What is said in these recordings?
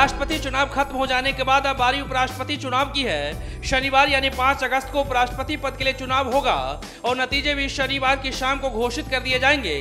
राष्ट्रपति चुनाव खत्म हो जाने के बाद अब बारी उपराष्ट्रपति चुनाव की है। शनिवार यानी 5 अगस्त को उपराष्ट्रपति पद के लिए चुनाव होगा और नतीजे भी शनिवार की शाम को घोषित कर दिए जाएंगे।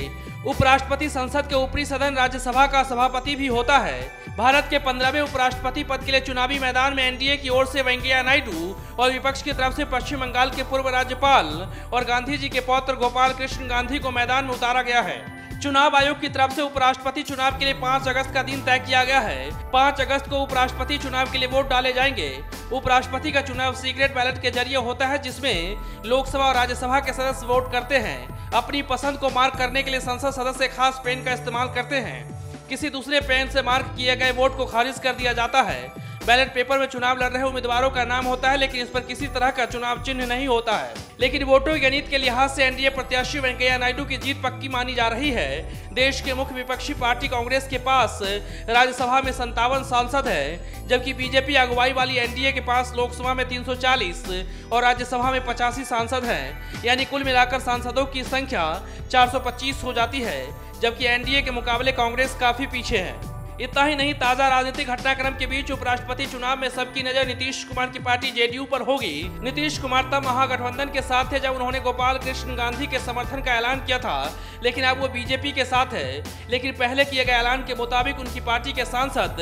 उपराष्ट्रपति संसद के ऊपरी सदन राज्यसभा का सभापति भी होता है। भारत के 15वें उपराष्ट्रपति पद के लिए चुनावी मैदान में एनडीए की ओर से वेंकैया नायडू और विपक्ष की तरफ से पश्चिम बंगाल के पूर्व राज्यपाल और गांधी जी के पौत्र गोपाल कृष्ण गांधी को मैदान में उतारा गया है। चुनाव आयोग की तरफ से उपराष्ट्रपति चुनाव के लिए 5 अगस्त का दिन तय किया गया है। 5 अगस्त को उपराष्ट्रपति चुनाव के लिए वोट डाले जाएंगे। उपराष्ट्रपति का चुनाव सीक्रेट बैलेट के जरिए होता है, जिसमें लोकसभा और राज्यसभा के सदस्य वोट करते हैं। अपनी पसंद को मार्क करने के लिए संसद सदस्य खास पेन का इस्तेमाल करते हैं। किसी दूसरे पेन से मार्क किए गए वोट को खारिज कर दिया जाता है। बैलेट पेपर में चुनाव लड़ रहे उम्मीदवारों का नाम होता है, लेकिन इस पर किसी तरह का चुनाव चिन्ह नहीं होता है। लेकिन वोटों की गणित के लिहाज से एनडीए प्रत्याशी वेंकैया नायडू की जीत पक्की मानी जा रही है। देश के मुख्य विपक्षी पार्टी कांग्रेस के पास राज्यसभा में 57 सांसद है, जबकि बीजेपी अगुवाई वाली एनडीए के पास लोकसभा में 340 और राज्यसभा में 85 सांसद हैं। यानी कुल मिलाकर सांसदों की संख्या 425 हो जाती है, जबकि एनडीए के मुकाबले कांग्रेस काफी पीछे है। इतना ही नहीं, ताजा राजनीतिक घटनाक्रम के बीच उपराष्ट्रपति चुनाव में सबकी नजर नीतीश कुमार की पार्टी जेडीयू पर होगी। नीतीश कुमार तब महागठबंधन के साथ थे जब उन्होंने गोपाल कृष्ण गांधी के समर्थन का ऐलान किया था, लेकिन अब वो बीजेपी के साथ है। लेकिन पहले किए गए ऐलान के मुताबिक उनकी पार्टी के सांसद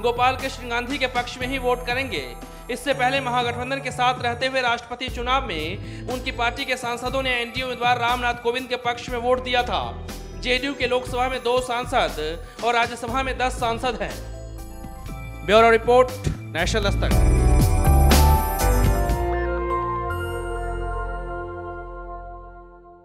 गोपाल कृष्ण गांधी के पक्ष में ही वोट करेंगे। इससे पहले महागठबंधन के साथ रहते हुए राष्ट्रपति चुनाव में उनकी पार्टी के सांसदों ने एनडीए उम्मीदवार रामनाथ कोविंद के पक्ष में वोट दिया था। जेडीयू के लोकसभा में 2 सांसद और राज्यसभा में 10 सांसद हैं। Bureau report, national Dastak.